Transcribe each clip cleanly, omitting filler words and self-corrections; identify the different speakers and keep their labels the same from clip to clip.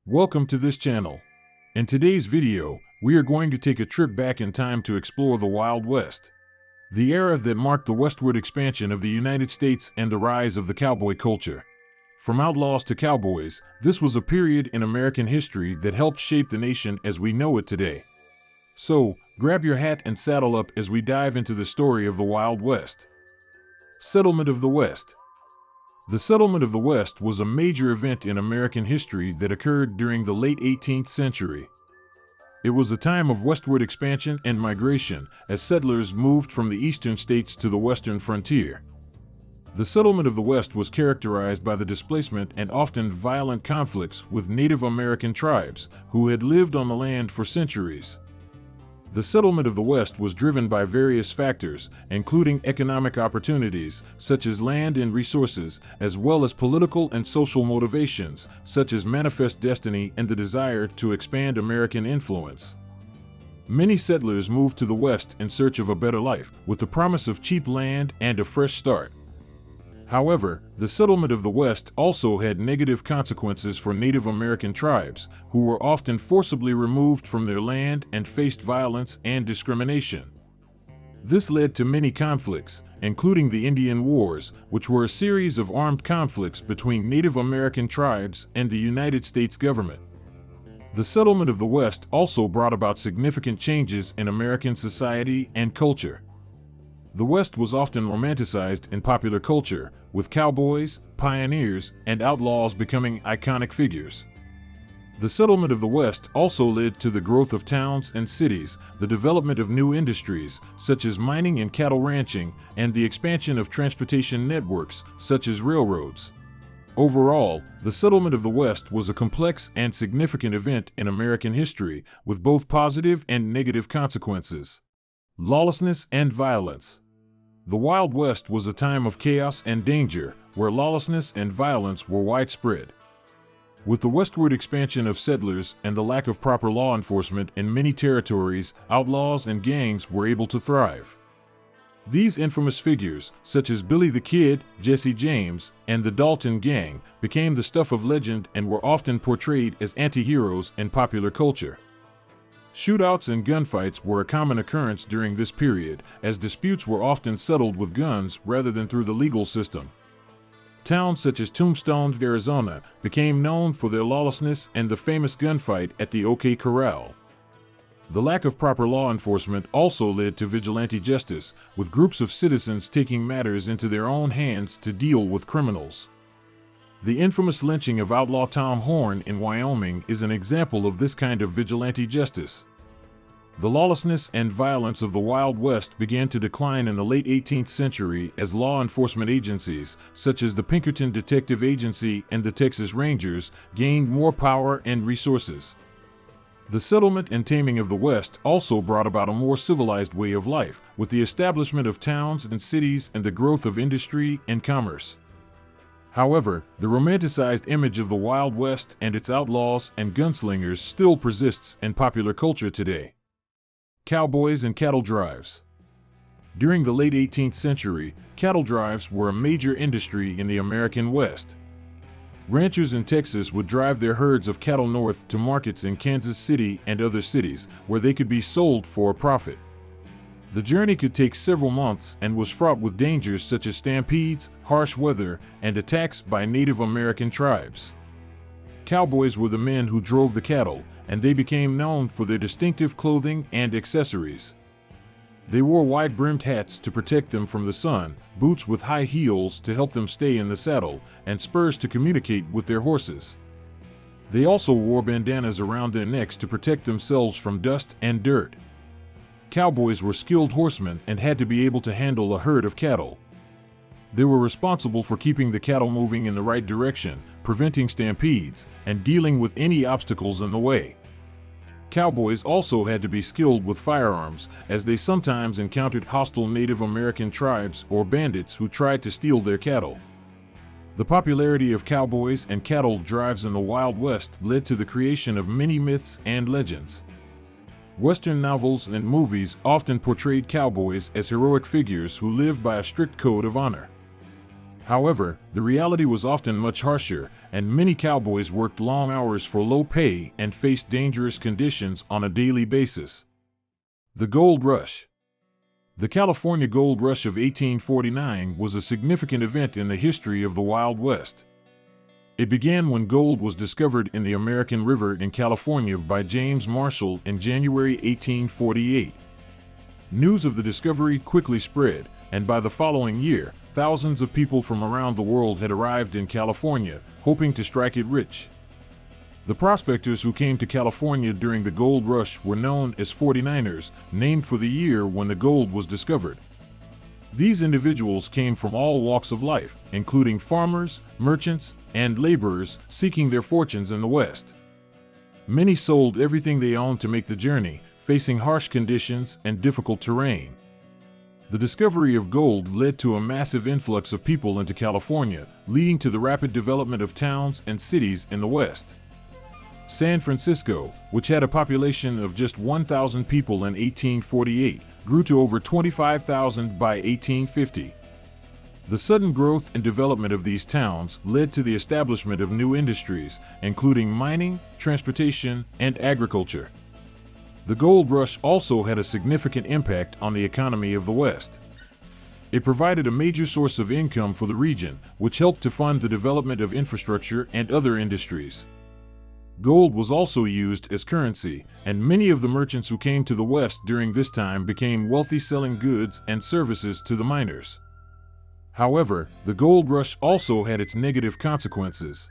Speaker 1: Welcome to this channel. In today's video, we are going to take a trip back in time to explore the Wild West, the era that marked the westward expansion of the United States and the rise of the cowboy culture. From outlaws to cowboys, this was a period in American history that helped shape the nation as we know it today. So, grab your hat and saddle up as we dive into the story of the Wild West. Settlement of the West. The settlement of the West was a major event in American history that occurred during the late 18th century. It was a time of westward expansion and migration as settlers moved from the eastern states to the western frontier. The settlement of the West was characterized by the displacement and often violent conflicts with Native American tribes who had lived on the land for centuries. The settlement of the West was driven by various factors, including economic opportunities, such as land and resources, as well as political and social motivations, such as manifest destiny and the desire to expand American influence. Many settlers moved to the West in search of a better life, with the promise of cheap land and a fresh start. However, the settlement of the West also had negative consequences for Native American tribes, who were often forcibly removed from their land and faced violence and discrimination. This led to many conflicts, including the Indian Wars, which were a series of armed conflicts between Native American tribes and the United States government. The settlement of the West also brought about significant changes in American society and culture. The West was often romanticized in popular culture, with cowboys, pioneers, and outlaws becoming iconic figures. The settlement of the West also led to the growth of towns and cities, the development of new industries, such as mining and cattle ranching, and the expansion of transportation networks, such as railroads. Overall, the settlement of the West was a complex and significant event in American history, with both positive and negative consequences. Lawlessness and violence. The Wild West was a time of chaos and danger, where lawlessness and violence were widespread. With the westward expansion of settlers and the lack of proper law enforcement in many territories, outlaws and gangs were able to thrive. These infamous figures, such as Billy the Kid, Jesse James, and the Dalton Gang, became the stuff of legend and were often portrayed as anti-heroes in popular culture. Shootouts and gunfights were a common occurrence during this period, as disputes were often settled with guns rather than through the legal system. Towns such as Tombstone, Arizona, became known for their lawlessness and the famous gunfight at the OK Corral. The lack of proper law enforcement also led to vigilante justice, with groups of citizens taking matters into their own hands to deal with criminals. The infamous lynching of outlaw Tom Horn in Wyoming is an example of this kind of vigilante justice. The lawlessness and violence of the Wild West began to decline in the late 18th century as law enforcement agencies, such as the Pinkerton Detective Agency and the Texas Rangers, gained more power and resources. The settlement and taming of the West also brought about a more civilized way of life, with the establishment of towns and cities and the growth of industry and commerce. However, the romanticized image of the Wild West and its outlaws and gunslingers still persists in popular culture today. Cowboys and cattle drives. During the late 18th century, cattle drives were a major industry in the American West. Ranchers in Texas would drive their herds of cattle north to markets in Kansas City and other cities, where they could be sold for a profit. The journey could take several months and was fraught with dangers such as stampedes, harsh weather, and attacks by Native American tribes. Cowboys were the men who drove the cattle, and they became known for their distinctive clothing and accessories. They wore wide-brimmed hats to protect them from the sun, boots with high heels to help them stay in the saddle, and spurs to communicate with their horses. They also wore bandanas around their necks to protect themselves from dust and dirt. Cowboys were skilled horsemen and had to be able to handle a herd of cattle. They were responsible for keeping the cattle moving in the right direction, preventing stampedes, and dealing with any obstacles in the way. Cowboys also had to be skilled with firearms, as they sometimes encountered hostile Native American tribes or bandits who tried to steal their cattle. The popularity of cowboys and cattle drives in the Wild West led to the creation of many myths and legends. Western novels and movies often portrayed cowboys as heroic figures who lived by a strict code of honor. However, the reality was often much harsher, and many cowboys worked long hours for low pay and faced dangerous conditions on a daily basis. The Gold Rush. The California Gold Rush of 1849 was a significant event in the history of the Wild West. It began when gold was discovered in the American River in California by James Marshall in January 1848. News of the discovery quickly spread, and by the following year, thousands of people from around the world had arrived in California, hoping to strike it rich. The prospectors who came to California during the gold rush were known as 49ers, named for the year when the gold was discovered. These individuals came from all walks of life, including farmers, merchants, and laborers seeking their fortunes in the West. Many sold everything they owned to make the journey, facing harsh conditions and difficult terrain. The discovery of gold led to a massive influx of people into California, leading to the rapid development of towns and cities in the West. San Francisco, which had a population of just 1,000 people in 1848, grew to over 25,000 by 1850. The sudden growth and development of these towns led to the establishment of new industries, including mining, transportation, and agriculture. The gold rush also had a significant impact on the economy of the West. It provided a major source of income for the region, which helped to fund the development of infrastructure and other industries. Gold was also used as currency, and many of the merchants who came to the West during this time became wealthy selling goods and services to the miners. However, the gold rush also had its negative consequences.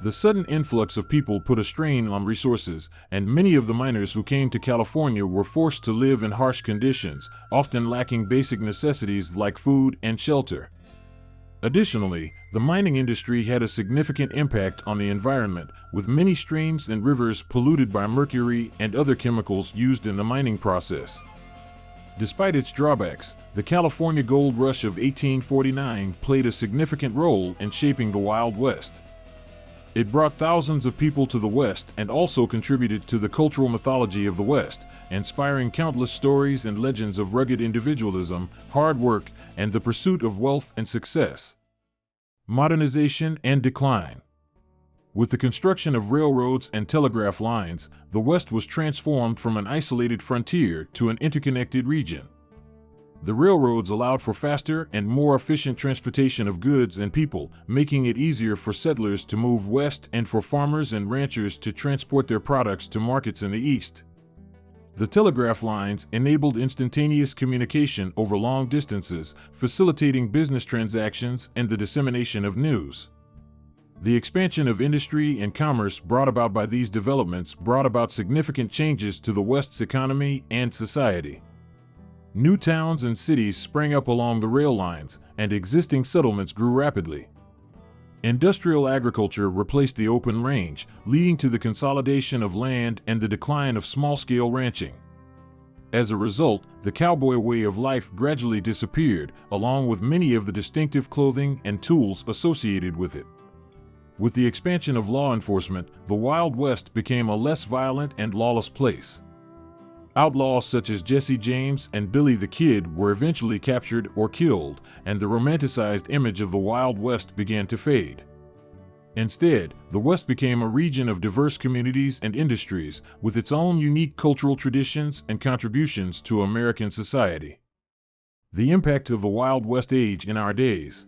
Speaker 1: The sudden influx of people put a strain on resources, and many of the miners who came to California were forced to live in harsh conditions, often lacking basic necessities like food and shelter. Additionally, the mining industry had a significant impact on the environment, with many streams and rivers polluted by mercury and other chemicals used in the mining process. Despite its drawbacks, the California Gold Rush of 1849 played a significant role in shaping the Wild West. It brought thousands of people to the West and also contributed to the cultural mythology of the West, inspiring countless stories and legends of rugged individualism, hard work, and the pursuit of wealth and success. Modernization and Decline. With the construction of railroads and telegraph lines, the West was transformed from an isolated frontier to an interconnected region. The railroads allowed for faster and more efficient transportation of goods and people, making it easier for settlers to move west and for farmers and ranchers to transport their products to markets in the east. The telegraph lines enabled instantaneous communication over long distances, facilitating business transactions and the dissemination of news. The expansion of industry and commerce brought about by these developments brought about significant changes to the West's economy and society. New towns and cities sprang up along the rail lines, and existing settlements grew rapidly. Industrial agriculture replaced the open range, leading to the consolidation of land and the decline of small-scale ranching. As a result, the cowboy way of life gradually disappeared, along with many of the distinctive clothing and tools associated with it. With the expansion of law enforcement, the Wild West became a less violent and lawless place. Outlaws such as Jesse James and Billy the Kid were eventually captured or killed, and the romanticized image of the Wild West began to fade. Instead, the West became a region of diverse communities and industries, with its own unique cultural traditions and contributions to American society. The impact of the Wild West Age in our days.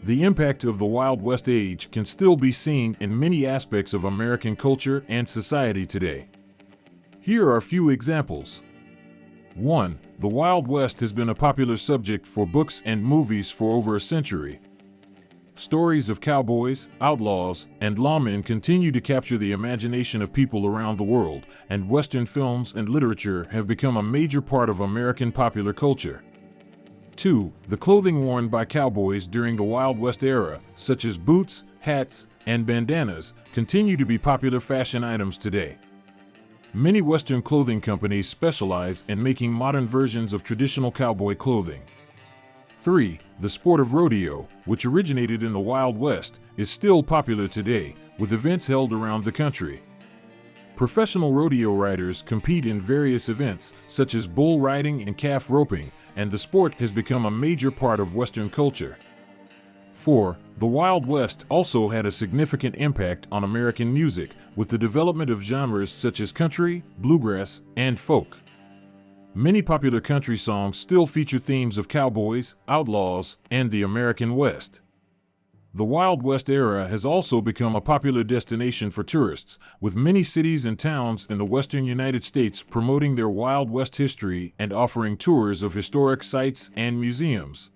Speaker 1: The impact of the Wild West Age can still be seen in many aspects of American culture and society today. Here are a few examples. 1. The Wild West has been a popular subject for books and movies for over a century. Stories of cowboys, outlaws, and lawmen continue to capture the imagination of people around the world, and Western films and literature have become a major part of American popular culture. 2. The clothing worn by cowboys during the Wild West era, such as boots, hats, and bandanas, continue to be popular fashion items today. Many Western clothing companies specialize in making modern versions of traditional cowboy clothing. 3. The sport of rodeo, which originated in the Wild West, is still popular today, with events held around the country. Professional rodeo riders compete in various events, such as bull riding and calf roping, and the sport has become a major part of Western culture. 4. The Wild West also had a significant impact on American music, with the development of genres such as country, bluegrass, and folk. Many popular country songs still feature themes of cowboys, outlaws, and the American West. The Wild West era has also become a popular destination for tourists, with many cities and towns in the western United States promoting their Wild West history and offering tours of historic sites and museums.